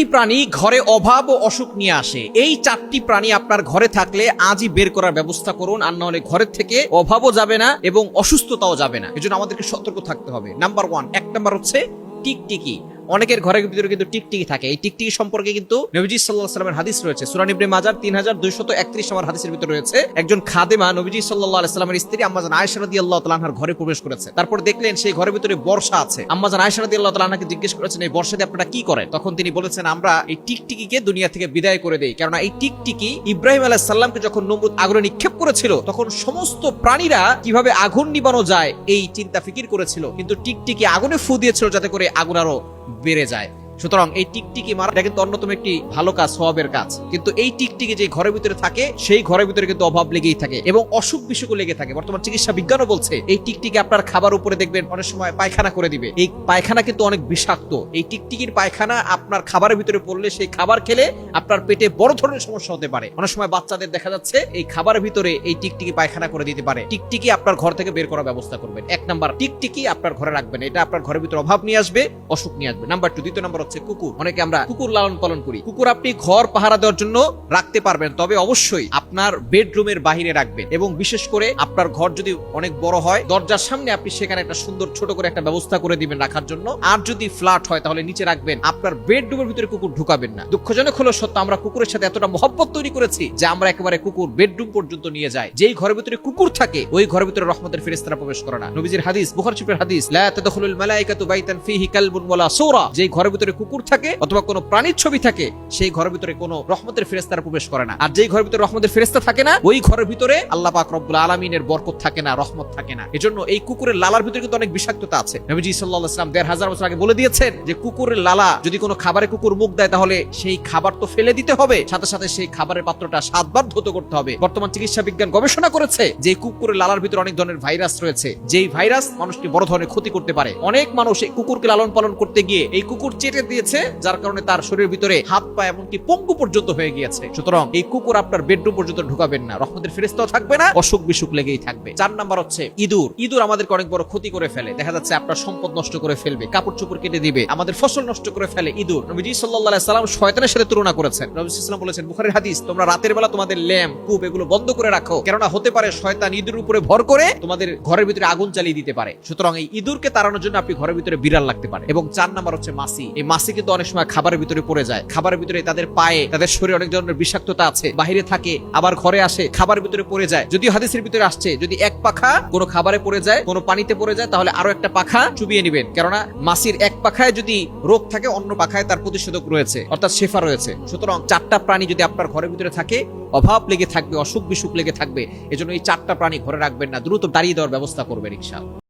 চারটি প্রাণী ঘরে অভাব ও অসুখ নিয়ে আসে। এই চারটি প্রাণী আপনার ঘরে থাকলে আজই বের করার ব্যবস্থা করুন, আর না হলে ঘরের থেকে অভাবও যাবে না এবং অসুস্থতাও যাবে না। এজন্য আমাদেরকে সতর্ক থাকতে হবে। নাম্বার 1, 1 নাম্বার হচ্ছে টিকটিকি। অনেকের ঘরের ভিতরে কিন্তু টিকটিকি থাকে। এই টিকটিকি সম্পর্কে কিন্তু নবীজি সাল্লাল্লাহু আলাইহি ওয়াসাল্লামের হাদিস রয়েছে। সূরা ইবনে মাজাহ 3231 নম্বর হাদিসের ভিতরে রয়েছে, একজন খাদেমা নবীজি সাল্লাল্লাহু আলাইহি ওয়াসাল্লামের স্ত্রী আম্মাজান আয়েশা রাদিয়াল্লাহু তাআলা আনহার ঘরে প্রবেশ করেছে। তারপর দেখলেন সেই ঘরের ভিতরে বর্ষা আছে। আম্মাজান আয়েশা রাদিয়াল্লাহু তাআলা আনহাকে জিজ্ঞেস করেছেন, এই বর্ষাতে আপনারা কি করেন? তখন তিনি বলেছেন, আমরা এই টিকটিকিকে দুনিয়া থেকে বিদায় করে দেই। কারণ এই টিকটিকি ইব্রাহিম আলাইহিস সালামকে যখন নমরুদ আগুনে নিক্ষেপ করেছিল, তখন সমস্ত প্রাণীরা কিভাবে আগুন নিবানো যায় এই চিন্তা ফিকির করেছিল, কিন্তু টিকটিকি আগুনে ফু দিয়েছিল যাতে করে আগুন আরো বেড়ে যায়। সুতরাং এই টিকটিকি মারা কিন্তু অন্যতম একটি ভালো কাজ, সওয়াবের কাজ। কিন্তু এই টিকটিকি যে ঘরের ভিতরে থাকে, সেই ঘরের ভিতরে কিন্তু অভাব লেগেই থাকে এবং অসুখ বিসুখ লেগে থাকে। বর্তমান চিকিৎসা বিজ্ঞানও বলছে এই টিকটিকি আপনার খাবার উপরে দেখবেন অনেক সময় পায়খানা করে দিবে। এই পায়খানা কিন্তু অনেক বিষাক্ত। এই টিকটিকির পায়খানা আপনার খাবারের ভিতরে পড়লে সেই খাবার খেলে আপনার পেটে বড় ধরনের সমস্যা হতে পারে। অনেক সময় বাচ্চাদের দেখা যাচ্ছে এই খাবারের ভিতরে এই টিকটিকি পায়খানা করে দিতে পারে। টিকটিকি আপনার ঘর থেকে বের করার ব্যবস্থা করবেন। 1 নাম্বার, টিকটিকি আপনার ঘরে রাখবেন। এটা আপনার ঘরের ভিতরে অভাব নিয়ে আসবে, অসুখ নিয়ে আসবে। নাম্বার 2, দ্বিতীয় নাম্বার হচ্ছে কুকুর। অনেকে আমরা কুকুর লালন পালন করি। কুকুর আপনি ঘর পাহারা দেওয়ার জন্য রাখতে পারবেন, তবে অবশ্যই আপনার বেডরুমের বাহিরে রাখবেন। এবং বিশেষ করে আপনার ঘর যদি অনেক বড় হয়, দরজার সামনে আপনি সেখানে একটা সুন্দর ছোট করে একটা ব্যবস্থা করে দিবেন রাখার জন্য। আর যদি ফ্ল্যাট হয় তাহলে নিচে রাখবেন। আপনার বেডরুমের ভিতরে কুকুর ঢুকাবেন না। দুঃখজনক হলো সত্য, আমরা কুকুরের সাথে এতটা মহব্বত তৈরি করেছি যে আমরা একেবারে কুকুর বেডরুম পর্যন্ত নিয়ে যাই। যেই ঘরের ভিতরে কুকুর থাকে ওই ঘরের ভিতরে রহমতের ফেরেশতারা প্রবেশ করে না। নবীজির হাদিস, বুখারী শরীফের হাদিস, লা তাদখুলুল মালায়েকাতু বাইতান ফীহি কালবুন ওয়ালা সূরা। যেই ঘরের ভিতরে কুকুর থাকে অথবা কোনো প্রাণীর ছবি থাকে, সেই ঘরের ভিতরে কোনো রহমতের ফেরেশতারা প্রবেশ করে না। আর যেই ঘরের ভিতরে রহমতের ফেরেশতা থাকে না, ওই ঘরের ভিতরে আল্লাহ পাক রব্বুল আলামিনের বরকত থাকে না, রহমত থাকে না। এজন্য এই কুকুরের লালার ভিতরে কিন্তু অনেক বিষাক্ততা আছে। নবীজি সাল্লাল্লাহু আলাইহি ওয়াসাল্লাম 1500 বছর আগে বলে দিয়েছেন যে কুকুরের লালা যদি কোনো খাবারে কুকুর মুখ দেয় তাহলে সেই খাবার তো ফেলে দিতে হবে, সাথে সাথে সেই খাবারের পাত্রটা 7 বার ধৌত করতে হবে। বর্তমান চিকিৎসা বিজ্ঞান গবেষণা করেছে যে কুকুরের লালার ভিতরে অনেক ধরনের ভাইরাস রয়েছে, যেই ভাইরাস মানুষকে বড় ধরনের ক্ষতি করতে পারে। অনেক মানুষ এই কুকুরকে লালন পালন করতে গিয়ে এই কুকুর চেটে দিয়েছে, যার কারণে তার শরীরের ভিতরে হাত পা এমনকি পঙ্গু পর্যন্ত হয়ে গিয়েছে। সুতরাং এই কুকুর আপনার বেডরুম পর্যন্ত ঢুকাবেন না, রহমতের ফেরেশতাও থাকবে না, অসুখ বিসুখ লেগেই থাকবে। 4 নাম্বার হচ্ছে ইঁদুর। ইঁদুর আমাদেরকে অনেক বড় ক্ষতি করে ফেলে। দেখা যাচ্ছে আপনার সম্পদ নষ্ট করে ফেলবে, কাপড় চোপড় কেটে দিবে, আমাদের ফসল নষ্ট করে ফেলে ইঁদুর। নবীজি সাল্লাল্লাহু আলাইহি সাল্লাম শয়তানের সাথে তুলনা করেছেন। নবী সাল্লাল্লাহু আলাইহি সাল্লাম বলেছেন, বুখারীর হাদিস, তোমরা রাতের বেলা তোমাদের ল্যাম্প, কূপ এগুলো বন্ধ করে রাখো, কেননা হতে পারে শয়তান ইঁদুরের উপরে ভর করে তোমাদের ঘরের ভিতরে আগুন জ্বালিয়ে দিতে পারে। সুতরাং এই ইঁদুরকে তাড়ানোর জন্য আপনি ঘরের ভিতরে বিড়াল রাখতে পারেন। এবং 4 নাম্বার হচ্ছে মাছি। এই মাছি কিন্তু অনেক সময় খাবারের ভিতরে পড়ে যায়। খাবারের ভিতরে তাদের পায়ে, তাদের শরীরে অনেক ধরনের বিষাক্ততা আছে, বাহিরে থাকে আবার ঘরে আসে, খাবারের ভিতরে পড়ে যায়। যদিও হাদিসের ভিতরে আসছে যদি এক পাখা কোনো খাবারে পড়ে যায়, কোনো পানিতে পড়ে যায়, তাহলে আরো একটা পাখা চুবিয়ে নেবেন, কেননা মাছির এক পাখায় যদি রোগ থাকে অন্য পাখায় তার প্রতিষেধক রয়েছে, অর্থাৎ শেফা রয়েছে। সুতরাং 4টা প্রাণী যদি আপনার ঘরের ভিতরে থাকে, অভাব লেগে থাকবে, অসুখ বিসুখ লেগে থাকবে। এজন্য এই 4টা প্রাণী ঘরে রাখবেন না, দ্রুত দাঁড়িয়ে দেওয়ার ব্যবস্থা করবেন ইনশাআল্লাহ।